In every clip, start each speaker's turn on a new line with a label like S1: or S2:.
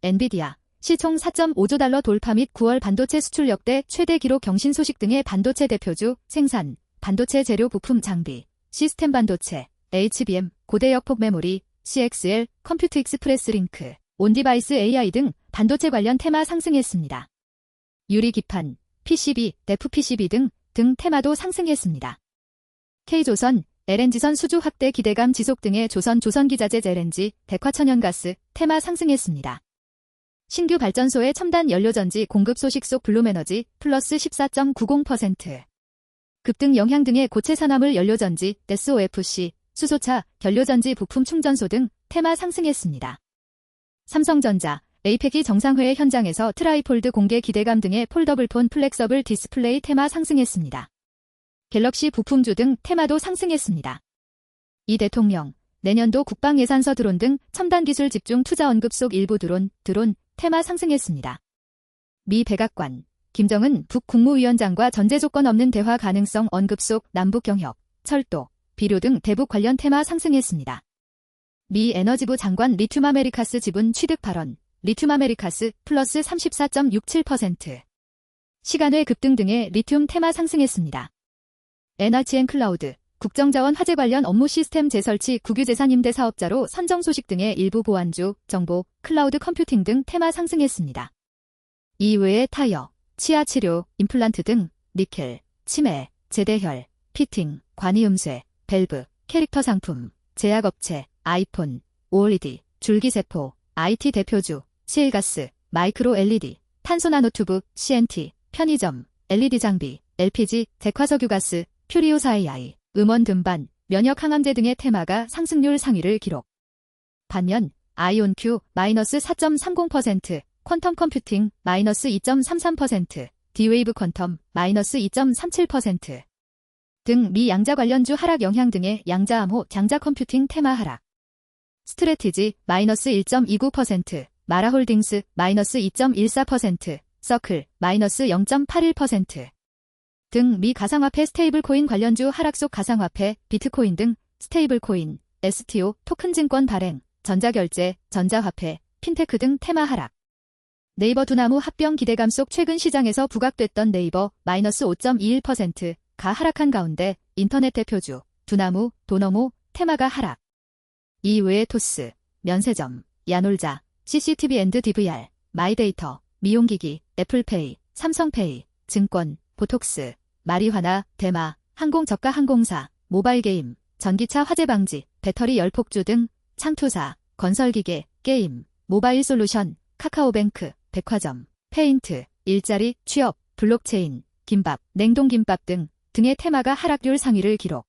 S1: 엔비디아, 시총 4.5조 달러 돌파 및 9월 반도체 수출 역대 최대 기록 경신 소식 등의 반도체 대표주, 생산, 반도체 재료 부품 장비, 시스템 반도체, HBM, 고대역폭 메모리, CXL, 컴퓨트 익스프레스 링크, 온디바이스 AI 등 반도체 관련 테마 상승했습니다. 유리기판, PCB, FPCB 등 테마도 상승했습니다. K조선, LNG선 수주 확대 기대감 지속 등의 조선기자재 LNG, 백화천연가스, 테마 상승했습니다. 신규 발전소의 첨단 연료전지 공급 소식 속 블룸에너지 플러스 14.90%. 급등 영향 등의 고체 산화물 연료전지, SOFC, 수소차, 연료전지 부품 충전소 등 테마 상승했습니다. 삼성전자, 에이펙이 정상회의 현장에서 트라이폴드 공개 기대감 등의 폴더블폰 플렉서블 디스플레이 테마 상승했습니다. 갤럭시 부품주 등 테마도 상승했습니다. 이 대통령, 내년도 국방예산서 드론 등 첨단 기술 집중 투자 언급 속 일부 드론 테마 상승했습니다. 미 백악관, 김정은 북국무위원장과 전제 조건 없는 대화 가능성 언급 속 남북 경협, 철도, 비료 등 대북 관련 테마 상승했습니다. 미 에너지부 장관 리튬 아메리카스 지분 취득 발언, 리튬 아메리카스 플러스 34.67%. 시간외 급등 등의 리튬 테마 상승했습니다. NRCN 클라우드, 국정자원 화재 관련 업무 시스템 재설치 국유재산 임대 사업자로 선정 소식 등의 일부 보안주, 정보, 클라우드 컴퓨팅 등 테마 상승했습니다. 이외에 타이어, 치아 치료, 임플란트 등 니켈, 치매, 제대혈, 피팅, 관이음쇠, 밸브, 캐릭터 상품, 제약업체, 아이폰, OLED, 줄기세포, IT 대표주, 실가스, 마이크로 LED, 탄소나노튜브, CNT, 편의점, LED 장비, LPG, dek화석유가스, 퓨리오사 AI, 음원 등반, 면역 항암제 등의 테마가 상승률 상위를 기록. 반면 아이온Q 마이너스 4.30%, 퀀텀 컴퓨팅 마이너스 2.33%, D-웨이브 퀀텀 마이너스 2.37% 등 미 양자 관련주 하락 영향 등의 양자암호 장자 컴퓨팅 테마 하락. 스트래티지 마이너스 1.29%, 마라홀딩스 마이너스 2.14%, 서클 마이너스 0.81% 등 미 가상화폐 스테이블코인 관련주 하락 속 가상화폐, 비트코인 등 스테이블코인, STO, 토큰증권 발행, 전자결제, 전자화폐, 핀테크 등 테마 하락. 네이버 두나무 합병 기대감 속 최근 시장에서 부각됐던 네이버 마이너스 5.21%가 하락한 가운데 인터넷 대표주, 두나무, 도너무, 테마가 하락. 이외에 토스, 면세점, 야놀자, CCTV 앤드 DVR, 마이데이터, 미용기기, 애플페이, 삼성페이, 증권, 보톡스, 마리화나, 대마, 항공저가 항공사, 모바일게임, 전기차 화재 방지, 배터리 열폭주 등 창투사, 건설기계, 게임, 모바일 솔루션, 카카오뱅크, 백화점, 페인트, 일자리, 취업, 블록체인, 김밥, 냉동김밥 등의 테마가 하락률 상위를 기록.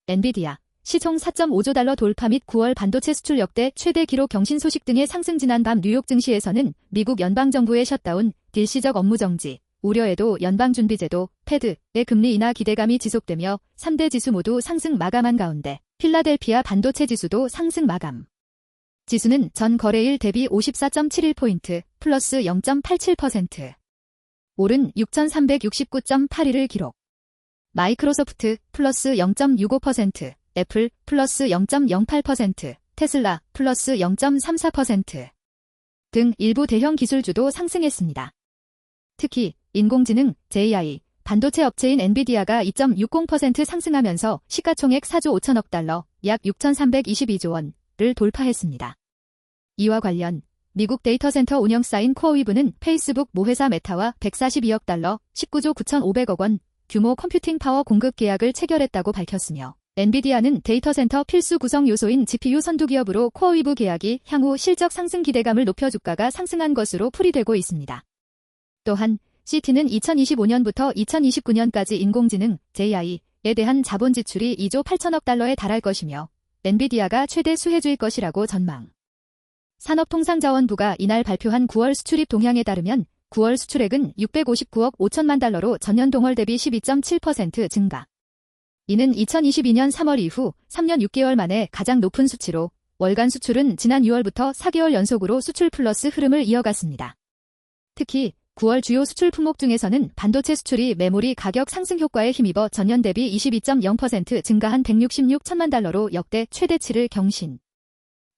S1: 엔비디아, 시총 4.5조 달러 돌파 및 9월 반도체 수출 역대 최대 기록 경신 소식 등의 상승. 지난 밤 뉴욕 증시에서는 미국 연방정부의 셧다운, 일시적 업무 정지, 우려에도 연방준비제도, 패드의 금리 인하 기대감이 지속되며 3대 지수 모두 상승 마감한 가운데 필라델피아 반도체 지수도 상승 마감. 지수는 전 거래일 대비 54.71포인트, 플러스 0.87%. 오른 6,369.81을 기록. 마이크로소프트, 플러스 0.65%, 애플, 플러스 0.08%, 테슬라, 플러스 0.34% 등 일부 대형 기술주도 상승했습니다. 특히 인공지능, AI, 반도체 업체인 엔비디아가 2.60% 상승하면서 시가총액 4조 5천억 달러, 약 6,322조 원을 돌파했습니다. 이와 관련 미국 데이터센터 운영사인 코어위브는 페이스북 모회사 메타와 142억 달러, 19조 9,500억 원 규모 컴퓨팅 파워 공급 계약을 체결했다고 밝혔으며 엔비디아는 데이터센터 필수 구성 요소인 GPU 선두기업으로 코어위브 계약이 향후 실적 상승 기대감을 높여 주가가 상승한 것으로 풀이되고 있습니다. 또한 CT는 2025년부터 2029년까지 인공지능, AI에 대한 자본 지출이 2조 8천억 달러에 달할 것이며 엔비디아가 최대 수혜주일 것이라고 전망. 산업통상자원부가 이날 발표한 9월 수출입 동향에 따르면 9월 수출액은 659억 5천만 달러로 전년 동월 대비 12.7% 증가. 이는 2022년 3월 이후 3년 6개월 만에 가장 높은 수치로 월간 수출은 지난 6월부터 4개월 연속으로 수출 플러스 흐름을 이어갔습니다. 특히 9월 주요 수출 품목 중에서는 반도체 수출이 메모리 가격 상승 효과에 힘입어 전년 대비 22.0% 증가한 166천만 달러로 역대 최대치를 경신.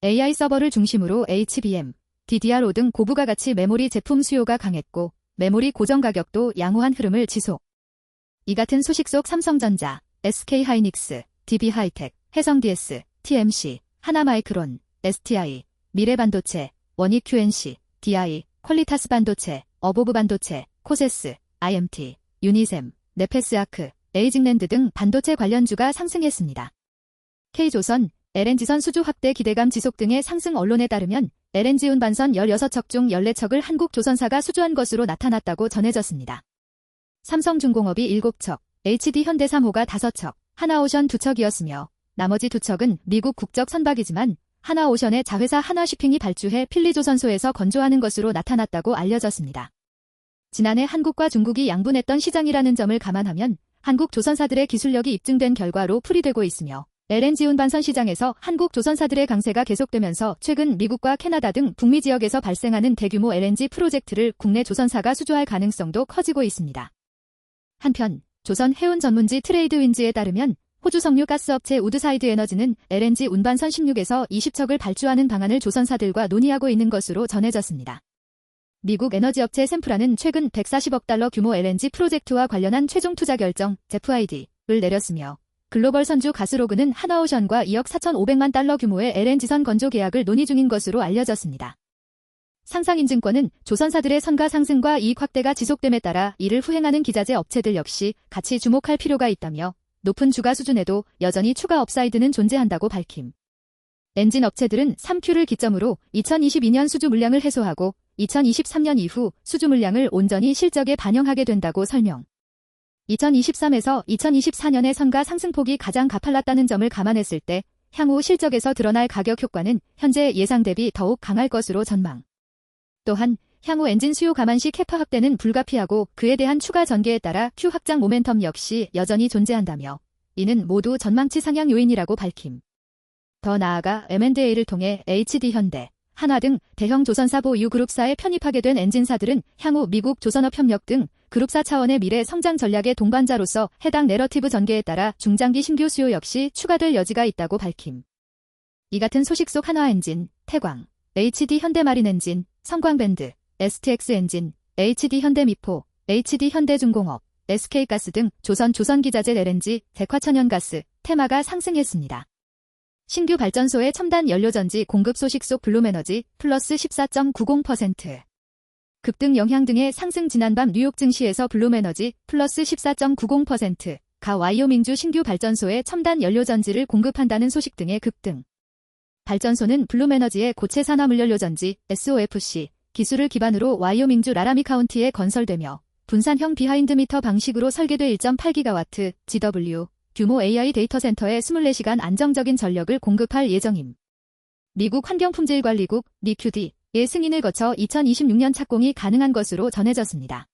S1: AI 서버를 중심으로 HBM, DDR5 등 고부가 가치 메모리 제품 수요가 강했고 메모리 고정 가격도 양호한 흐름을 지속. 이 같은 소식 속 삼성전자, SK하이닉스, DB하이텍, 해성DS, TMC, 하나마이크론, STI, 미래반도체, 원익QNC, DI, 퀄리타스 반도체, 어보브 반도체, 코세스, IMT, 유니셈, 네페스아크, 에이징랜드 등 반도체 관련주가 상승했습니다. K조선, LNG선 수주 확대 기대감 지속 등의 상승 언론에 따르면 LNG 운반선 16척 중 14척을 한국조선사가 수주한 것으로 나타났다고 전해졌습니다. 삼성중공업이 7척, HD 현대3호가 5척, 하나오션 2척이었으며 나머지 2척은 미국 국적 선박이지만 하나오션의 자회사 하나쉬핑이 발주해 필리조선소에서 건조하는 것으로 나타났다고 알려졌습니다. 지난해 한국과 중국이 양분했던 시장이라는 점을 감안하면 한국 조선사들의 기술력이 입증된 결과로 풀이되고 있으며 LNG 운반선 시장에서 한국 조선사들의 강세가 계속되면서 최근 미국과 캐나다 등 북미 지역에서 발생하는 대규모 LNG 프로젝트를 국내 조선사가 수주할 가능성도 커지고 있습니다. 한편 조선 해운 전문지 트레이드윈즈에 따르면 호주 석유 가스업체 우드사이드 에너지는 LNG 운반선 16에서 20척을 발주하는 방안을 조선사들과 논의하고 있는 것으로 전해졌습니다. 미국 에너지업체 샘프라는 최근 140억 달러 규모 LNG 프로젝트와 관련한 최종 투자 결정 (FID를) 내렸으며 글로벌 선주 가스로그는 하나오션과 2억 4,500만 달러 규모의 LNG선 건조 계약을 논의 중인 것으로 알려졌습니다. 상상인증권은 조선사들의 선가 상승과 이익 확대가 지속됨에 따라 이를 후행하는 기자재 업체들 역시 같이 주목할 필요가 있다며 높은 주가 수준에도 여전히 추가 업사이드는 존재한다고 밝힘. 엔진 업체들은 3Q를 기점으로 2022년 수주 물량을 해소하고 2023년 이후 수주 물량을 온전히 실적에 반영하게 된다고 설명. 2023에서 2024년의 선가 상승폭이 가장 가팔랐다는 점을 감안했을 때 향후 실적에서 드러날 가격 효과는 현재 예상 대비 더욱 강할 것으로 전망. 또한 향후 엔진 수요 감안 시 캐파 확대는 불가피하고 그에 대한 추가 전개에 따라 Q 확장 모멘텀 역시 여전히 존재한다며 이는 모두 전망치 상향 요인이라고 밝힘. 더 나아가 M&A를 통해 HD현대, 한화 등 대형 조선사 보유 그룹사에 편입하게 된 엔진사들은 향후 미국 조선업협력 등 그룹사 차원의 미래 성장 전략의 동반자로서 해당 내러티브 전개에 따라 중장기 신규 수요 역시 추가될 여지가 있다고 밝힘. 이 같은 소식 속 한화엔진, 태광, HD현대마린엔진, 성광밴드, STX엔진, HD현대미포, HD현대중공업, SK가스 등 조선기자재 LNG, 백화천연가스, 테마가 상승했습니다. 신규 발전소의 첨단 연료전지 공급 소식 속 블룸에너지 플러스 14.90%. 급등 영향 등의 상승 지난밤 뉴욕 증시에서 블룸에너지 플러스 14.90%, 가 와이오밍주 신규 발전소에 첨단 연료전지를 공급한다는 소식 등의 급등. 발전소는 블룸에너지의 고체 산화물연료전지 SOFC 기술을 기반으로 와이오밍주 라라미 카운티에 건설되며 분산형 비하인드미터 방식으로 설계돼 1.8기가와트 GW 규모 AI 데이터 센터에 24시간 안정적인 전력을 공급할 예정임. 미국 환경품질관리국 리큐디의 승인을 거쳐 2026년 착공이 가능한 것으로 전해졌습니다.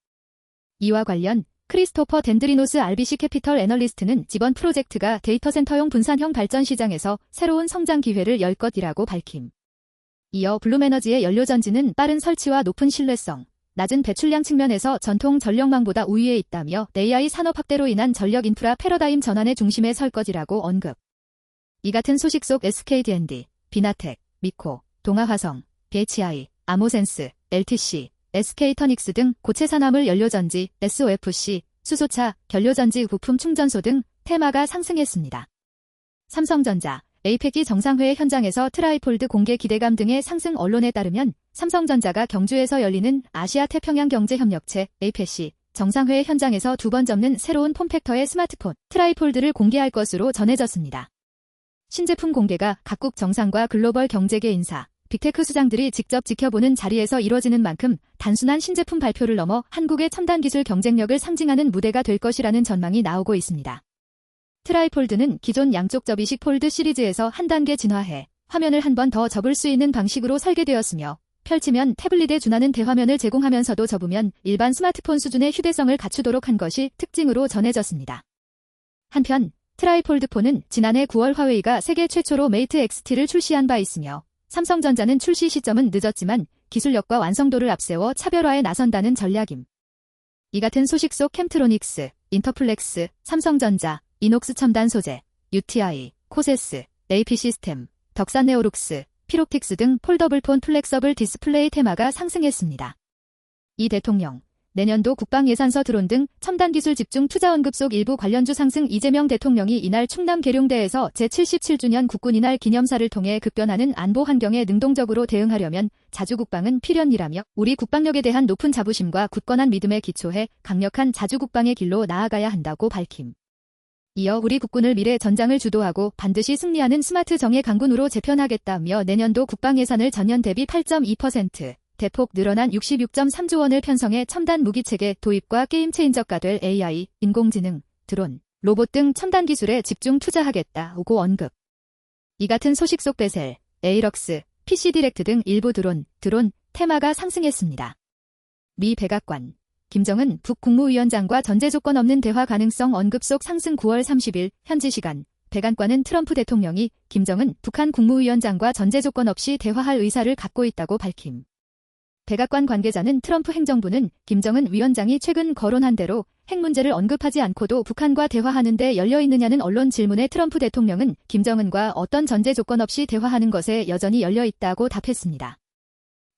S1: 이와 관련 크리스토퍼 덴드리노스 RBC 캐피털 애널리스트는 이번 프로젝트가 데이터 센터용 분산형 발전 시장에서 새로운 성장 기회를 열 것이라고 밝힘. 이어 블룸에너지의 연료전지는 빠른 설치와 높은 신뢰성, 낮은 배출량 측면에서 전통 전력망보다 우위에 있다며 AI 산업 확대로 인한 전력 인프라 패러다임 전환의 중심에 설 것이라고 언급. 이 같은 소식 속 SKD&D, 비나텍, 미코, 동아화성, BHI, 아모센스, LTC, SK터닉스 등 고체 산화물 연료전지, SOFC, 수소차, 연료전지 부품 충전소 등 테마가 상승했습니다. 삼성전자, 에이펙이 정상회의 현장에서 트라이폴드 공개 기대감 등의 상승 언론에 따르면 삼성전자가 경주에서 열리는 아시아 태평양 경제협력체 APEC 정상회의 현장에서 두 번 접는 새로운 폼팩터의 스마트폰 트라이폴드를 공개할 것으로 전해졌습니다. 신제품 공개가 각국 정상과 글로벌 경제계 인사, 빅테크 수장들이 직접 지켜보는 자리에서 이뤄지는 만큼 단순한 신제품 발표를 넘어 한국의 첨단 기술 경쟁력을 상징하는 무대가 될 것이라는 전망이 나오고 있습니다. 트라이폴드는 기존 양쪽 접이식 폴드 시리즈에서 한 단계 진화해 화면을 한 번 더 접을 수 있는 방식으로 설계되었으며 펼치면 태블릿에 준하는 대화면을 제공하면서도 접으면 일반 스마트폰 수준의 휴대성을 갖추도록 한 것이 특징으로 전해졌습니다. 한편 트라이폴드4는 지난해 9월 화웨이가 세계 최초로 메이트 XT를 출시한 바 있으며 삼성전자는 출시 시점은 늦었지만 기술력과 완성도를 앞세워 차별화에 나선다는 전략임. 이 같은 소식 속 캠트로닉스, 인터플렉스, 삼성전자, 이녹스 첨단 소재, UTI, 코세스, AP 시스템, 덕산네오룩스, 피롭틱스 등 폴더블폰 플렉서블 디스플레이 테마가 상승했습니다. 이 대통령, 내년도 국방예산서 드론 등 첨단기술 집중 투자 언급 속 일부 관련주 상승. 이재명 대통령이 이날 충남 계룡대에서 제77주년 국군이날 기념사를 통해 급변하는 안보 환경에 능동적으로 대응하려면 자주국방은 필연이라며 우리 국방력에 대한 높은 자부심과 굳건한 믿음에 기초해 강력한 자주국방의 길로 나아가야 한다고 밝힘. 이어 우리 국군을 미래 전장을 주도하고 반드시 승리하는 스마트 정예 강군으로 재편하겠다며 내년도 국방 예산을 전년 대비 8.2% 대폭 늘어난 66.3조 원을 편성해 첨단 무기체계 도입과 게임 체인저가 될 AI, 인공지능, 드론, 로봇 등 첨단 기술에 집중 투자하겠다고 언급. 이 같은 소식 속 베셀, 에이럭스, PC디렉트 등 일부 드론 테마가 상승했습니다. 미 백악관 김정은 북국무위원장과 전제 조건 없는 대화 가능성 언급 속 상승. 9월 30일 현지 시간 백악관은 트럼프 대통령이 김정은 북한 국무위원장과 전제 조건 없이 대화할 의사를 갖고 있다고 밝힘. 백악관 관계자는 트럼프 행정부는 김정은 위원장이 최근 거론한 대로 핵 문제를 언급하지 않고도 북한과 대화하는 데 열려있느냐는 언론 질문에 트럼프 대통령은 김정은과 어떤 전제 조건 없이 대화하는 것에 여전히 열려있다고 답했습니다.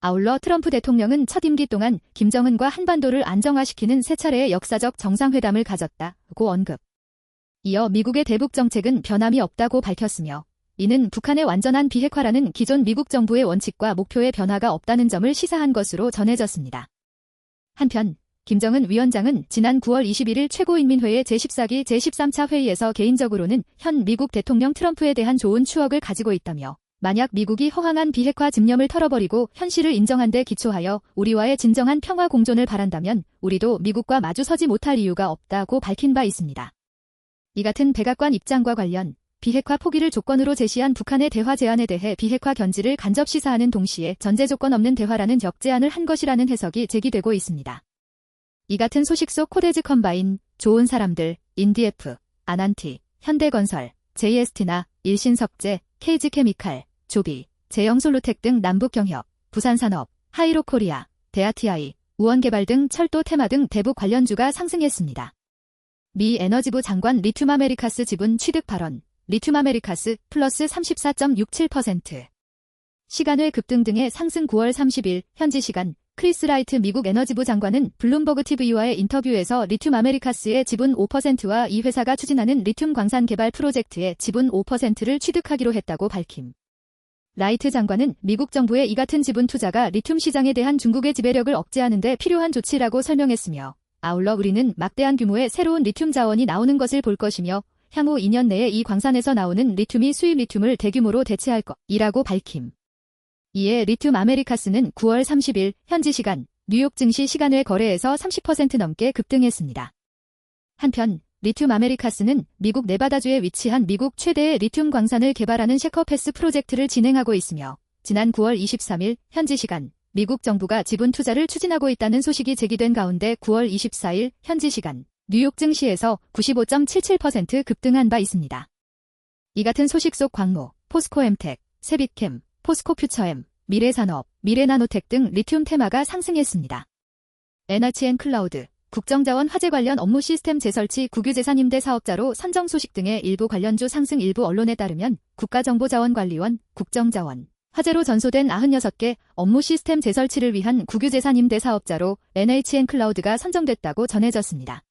S1: 아울러 트럼프 대통령은 첫 임기 동안 김정은과 한반도를 안정화시키는 세 차례의 역사적 정상회담을 가졌다고 언급. 이어 미국의 대북 정책은 변함이 없다고 밝혔으며 이는 북한의 완전한 비핵화라는 기존 미국 정부의 원칙과 목표에 변화가 없다는 점을 시사한 것으로 전해졌습니다. 한편 김정은 위원장은 지난 9월 21일 최고인민회의 제14기 제13차 회의에서 개인적으로는 현 미국 대통령 트럼프에 대한 좋은 추억을 가지고 있다며 만약 미국이 허황한 비핵화 집념을 털어버리고 현실을 인정한 데 기초하여 우리와의 진정한 평화 공존을 바란다면 우리도 미국과 마주서지 못할 이유가 없다고 밝힌 바 있습니다. 이 같은 백악관 입장과 관련 비핵화 포기를 조건으로 제시한 북한의 대화 제안에 대해 비핵화 견지를 간접 시사하는 동시에 전제 조건 없는 대화라는 역제안을 한 것이라는 해석이 제기되고 있습니다. 이 같은 소식 속 코데즈 컴바인, 좋은 사람들, 인디에프, 아난티, 현대건설, JST나 일신석재, KG케미칼, 조비, 제영솔루텍 등 남북경협, 부산산업, 하이로코리아, 대아TI, 우원개발 등 철도 테마 등 대북 관련주가 상승했습니다. 미 에너지부 장관 리튬 아메리카스 지분 취득 발언, 리튬 아메리카스 플러스 34.67%. 시간외 급등 등의 상승. 9월 30일 현지 시간 크리스 라이트 미국 에너지부 장관은 블룸버그 TV와의 인터뷰에서 리튬 아메리카스의 지분 5%와 이 회사가 추진하는 리튬 광산 개발 프로젝트의 지분 5%를 취득하기로 했다고 밝힘. 라이트 장관은 미국 정부의 이 같은 지분 투자가 리튬 시장에 대한 중국의 지배력을 억제하는 데 필요한 조치라고 설명했으며 아울러 우리는 막대한 규모의 새로운 리튬 자원이 나오는 것을 볼 것이며 향후 2년 내에 이 광산에서 나오는 리튬이 수입 리튬을 대규모로 대체할 것이라고 밝힘. 이에 리튬 아메리카스는 9월 30일 현지 시간 뉴욕 증시 시간외 거래에서 30% 넘게 급등했습니다. 한편 리튬 아메리카스는 미국 네바다주에 위치한 미국 최대의 리튬 광산을 개발하는 셰커패스 프로젝트를 진행하고 있으며 지난 9월 23일 현지 시간 미국 정부가 지분 투자를 추진하고 있다는 소식이 제기된 가운데 9월 24일 현지 시간 뉴욕 증시에서 95.77% 급등한 바 있습니다. 이 같은 소식 속 광모, 포스코엠텍, 세빛캠, 포스코퓨처엠, 미래산업, 미래나노텍 등 리튬 테마가 상승했습니다. 에너지앤클라우드, 국정자원 화재 관련 업무 시스템 재설치 국유재산 임대 사업자로 선정 소식 등의 일부 관련주 상승. 일부 언론에 따르면 국가정보자원관리원, 국정자원, 화재로 전소된 96개 업무 시스템 재설치를 위한 국유재산 임대 사업자로 NHN클라우드가 선정됐다고 전해졌습니다.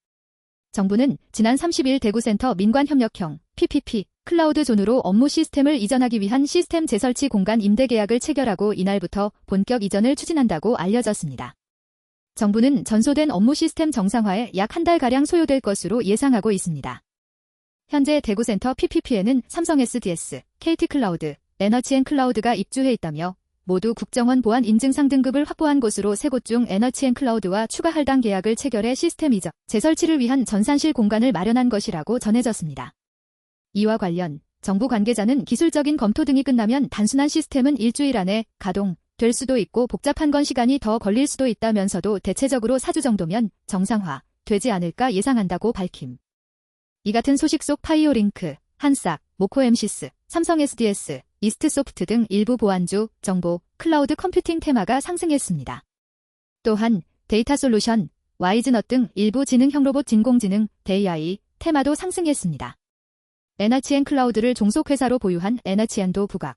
S1: 정부는 지난 30일 대구센터 민관협력형 PPP 클라우드 존으로 업무 시스템을 이전하기 위한 시스템 재설치 공간 임대 계약을 체결하고 이날부터 본격 이전을 추진한다고 알려졌습니다. 정부는 전소된 업무 시스템 정상화에 약 한 달가량 소요될 것으로 예상하고 있습니다. 현재 대구센터 PPP에는 삼성 SDS, KT클라우드, 에너지앤클라우드가 입주해 있다며 모두 국정원 보안 인증상 등급을 확보한 곳으로 3곳 중 에너지앤클라우드와 추가 할당 계약을 체결해 시스템 이전, 재설치를 위한 전산실 공간을 마련한 것이라고 전해졌습니다. 이와 관련 정부 관계자는 기술적인 검토 등이 끝나면 단순한 시스템은 일주일 안에 가동될 수도 있고 복잡한 건 시간이 더 걸릴 수도 있다면서도 대체적으로 4주 정도면 정상화 되지 않을까 예상한다고 밝힘. 이 같은 소식 속 파이오링크, 한싹, 모코엠시스, 삼성 SDS, 이스트소프트 등 일부 보안주, 정보, 클라우드 컴퓨팅 테마가 상승했습니다. 또한 데이터솔루션, 와이즈넛 등 일부 지능형 로봇 인공지능, AI 테마도 상승했습니다. NHN클라우드를 종속회사로 보유한 NHN도 부각,